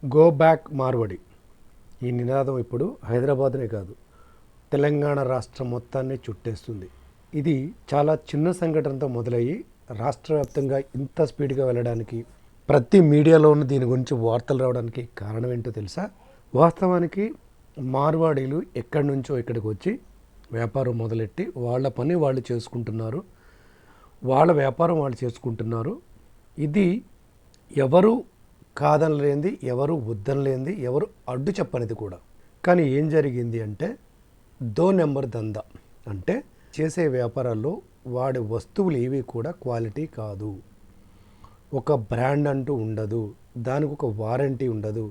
Go back Marwadi ఈ నినాదం ఇప్పుడు హైదరాబాద్నే కాదు తెలంగాణ రాష్ట్రం మొత్తాన్ని చుట్టేస్తుంది. ఇది చాలా చిన్న సంఘటనతో మొదలయ్యి రాష్ట్ర వ్యాప్తంగా ఇంత స్పీడ్గా వెళ్ళడానికి ప్రతి మీడియాలోనూ దీని గురించి వార్తలు రావడానికి కారణం ఏంటో తెలుసా? వాస్తవానికి మార్వాడీలు ఎక్కడి నుంచో ఇక్కడికి వచ్చి వ్యాపారం మొదలెట్టి వాళ్ళ పని వాళ్ళు చేసుకుంటున్నారు, వాళ్ళ వ్యాపారం వాళ్ళు చేసుకుంటున్నారు. ఇది ఎవరు కాదనలేంది, ఎవరు వద్దనలేంది, ఎవరు అడ్డు చెప్పనిది కూడా. కానీ ఏం జరిగింది అంటే దో నెంబర్ దందా. అంటే చేసే వ్యాపారాల్లో వాడి వస్తువులు ఏవి కూడా క్వాలిటీ కాదు, ఒక బ్రాండ్ అంటూ ఉండదు, దానికి ఒక వారంటీ ఉండదు.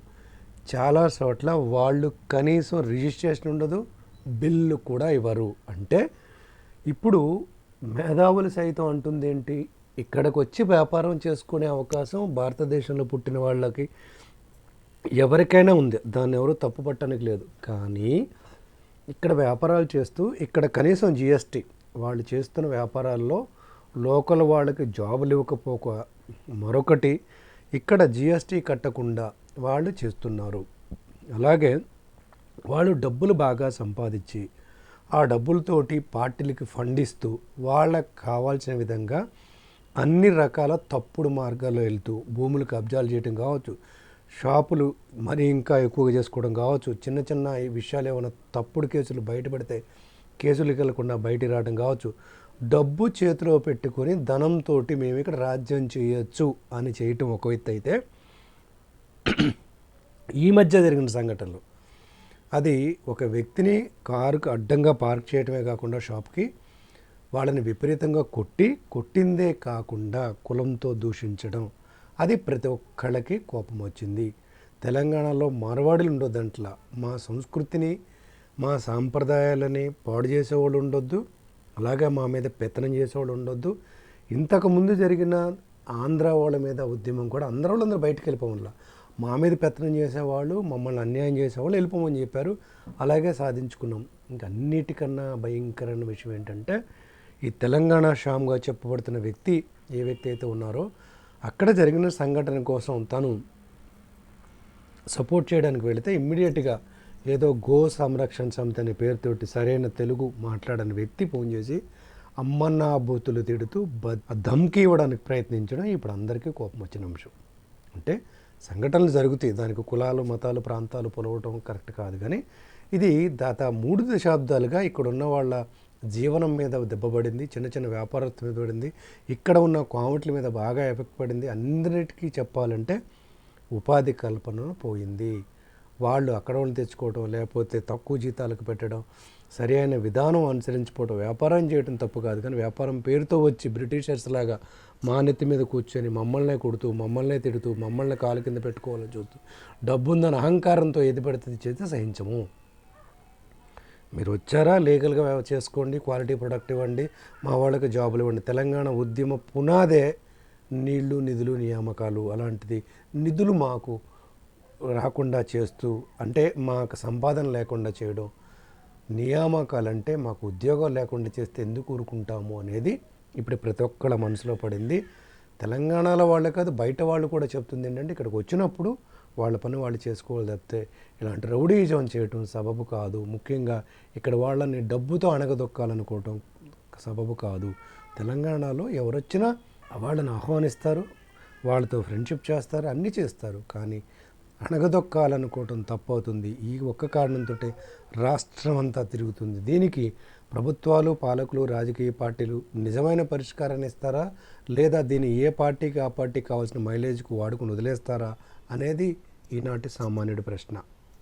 చాలా చోట్ల వాళ్ళు కనీసం రిజిస్ట్రేషన్ ఉండదు, బిల్లు కూడా ఇవ్వరు. అంటే ఇప్పుడు మేధావులు సైతం అంటుంది ఏంటి, ఇక్కడికి వచ్చి వ్యాపారం చేసుకునే అవకాశం భారతదేశంలో పుట్టిన వాళ్ళకి ఎవరికైనా ఉంది, దాన్ని ఎవరు తప్పు పట్టడానికి లేదు. కానీ ఇక్కడ వ్యాపారాలు చేస్తూ ఇక్కడ కనీసం జిఎస్టీ వాళ్ళు చేస్తున్న వ్యాపారాల్లో లోకల్ వాళ్ళకి జాబులు ఇవ్వకపోక, మరొకటి ఇక్కడ జిఎస్టీ కట్టకుండా వాళ్ళు చేస్తున్నారు. అలాగే వాళ్ళు డబ్బులు బాగా సంపాదించి ఆ డబ్బులతోటి పార్టీలకి ఫండ్ ఇస్తూ వాళ్ళకి కావాల్సిన విధంగా అన్ని రకాల తప్పుడు మార్గాల్లో వెళ్తూ భూములు కబ్జాలు చేయడం కావచ్చు, షాపులు మరి ఇంకా ఎక్కువగా చేసుకోవడం కావచ్చు, చిన్న చిన్న విషయాలు ఏమైనా తప్పుడు కేసులు బయటపడితే కేసులకు వెళ్లకుండా బయటికి రావడం కావచ్చు, డబ్బు చేతిలో పెట్టుకొని ధనంతో మేము ఇక్కడ రాజ్యం చేయొచ్చు అని చేయటం ఒక ఎత్తు అయితే, ఈ మధ్య జరిగిన సంఘటనలు అది ఒక వ్యక్తిని కారుకు అడ్డంగా పార్క్ చేయడమే కాకుండా షాప్కి వాళ్ళని విపరీతంగా కొట్టిందే కాకుండా కులంతో దూషించడం, అది ప్రతి ఒక్కళ్ళకి కోపం వచ్చింది. తెలంగాణలో మార్వాడీలు ఉండొద్దంట్లా, మా సంస్కృతిని మా సాంప్రదాయాలని పాడు చేసేవాళ్ళు ఉండొద్దు, అలాగే మా మీద పెత్తనం చేసేవాళ్ళు ఉండొద్దు. ఇంతకుముందు జరిగిన ఆంధ్ర వాళ్ళ మీద ఉద్యమం కూడా అందరూ బయటకు వెళ్ళిపోవాల, మా మీద పెత్తనం చేసేవాళ్ళు, మమ్మల్ని అన్యాయం చేసేవాళ్ళు వెళ్ళిపోమని చెప్పారు. అలాగే సాధించుకున్నాం. ఇంక అన్నిటికన్నా భయంకరమైన విషయం ఏంటంటే ఈ తెలంగాణ షామ్గా చెప్పబడుతున్న వ్యక్తి ఏ వ్యక్తి అయితే ఉన్నారో అక్కడ జరిగిన సంఘటన కోసం తను సపోర్ట్ చేయడానికి వెళితే ఇమ్మీడియట్గా ఏదో గో సంరక్షణ సమితి అనే పేరుతోటి సరైన తెలుగు మాట్లాడని వ్యక్తి ఫోన్ చేసి అమ్మన్న బూతులు తిడుతూ ధమ్కి ఇవ్వడానికి ప్రయత్నించడం ఇప్పుడు అందరికీ కోపం వచ్చిన అంశం. అంటే సంఘటనలు జరుగుతాయి, దానికి కులాలు మతాలు ప్రాంతాలు పొలవటం కరెక్ట్ కాదు. కానీ ఇది దాదాపు 3 దశాబ్దాలుగా ఇక్కడ ఉన్న వాళ్ళ జీవనం మీద దెబ్బపడింది, చిన్న చిన్న వ్యాపారత్వం మీద పడింది, ఇక్కడ ఉన్న కామెంట్ల మీద బాగా ఎఫెక్ట్ పడింది. అందరికీ చెప్పాలంటే ఉపాధి కల్పన పోయింది. వాళ్ళు అక్కడ వాళ్ళు తెచ్చుకోవడం, లేకపోతే తక్కువ జీతాలకు పెట్టడం, సరి అయిన విధానం అనుసరించిపోవడం. వ్యాపారం చేయడం తప్పు కాదు, కానీ వ్యాపారం పేరుతో వచ్చి బ్రిటిషర్స్ లాగా మా నెత్తి మీద కూర్చొని మమ్మల్నే కొడుతూ, మమ్మల్నే తిడుతూ, మమ్మల్ని కాలు కింద పెట్టుకోవాలని చూస్తూ డబ్బుందని అహంకారంతో ఏది పడితే చేస్తే సహించము. మీరు వచ్చారా, లీగల్గా చేసుకోండి, క్వాలిటీ ప్రొడక్ట్ ఇవ్వండి, మా వాళ్ళకి జాబులు ఇవ్వండి. తెలంగాణ ఉద్యమ పునాదే నీళ్లు నిధులు నియామకాలు. అలాంటిది నిధులు మాకు రాకుండా చేస్తూ, అంటే మాకు సంపాదన లేకుండా చేయడం, నియామకాలంటే మాకు ఉద్యోగాలు లేకుండా చేస్తే ఎందుకు ఊరుకుంటాము అనేది ఇప్పుడు ప్రతి ఒక్కళ్ళ మనసులో పడింది. తెలంగాణలో వాళ్ళే కాదు, బయట వాళ్ళు కూడా చెప్తుంది ఏంటంటే ఇక్కడికి వచ్చినప్పుడు వాళ్ళ పని వాళ్ళు చేసుకోవాలి తప్పితే ఇలాంటి రౌడీజం చేయటం సబబు కాదు. ముఖ్యంగా ఇక్కడ వాళ్ళని డబ్బుతో అణగదొక్కాలనుకోవటం సబబు కాదు. తెలంగాణలో ఎవరొచ్చినా వాళ్ళని ఆహ్వానిస్తారు, వాళ్ళతో ఫ్రెండ్షిప్ చేస్తారు, అన్నీ చేస్తారు. కానీ అణగదొక్కాలనుకోవటం తప్పవుతుంది. ఈ ఒక్క కారణంతో రాష్ట్రం అంతా తిరుగుతుంది. దీనికి ప్రభుత్వాలు, పాలకులు, రాజకీయ పార్టీలు నిజమైన పరిష్కారాన్ని ఇస్తారా, లేదా దీన్ని ఏ పార్టీకి ఆ పార్టీకి కావాల్సిన మైలేజ్కు వాడుకుని వదిలేస్తారా అనేది ఈనాటి సామాన్యుడి ప్రశ్న.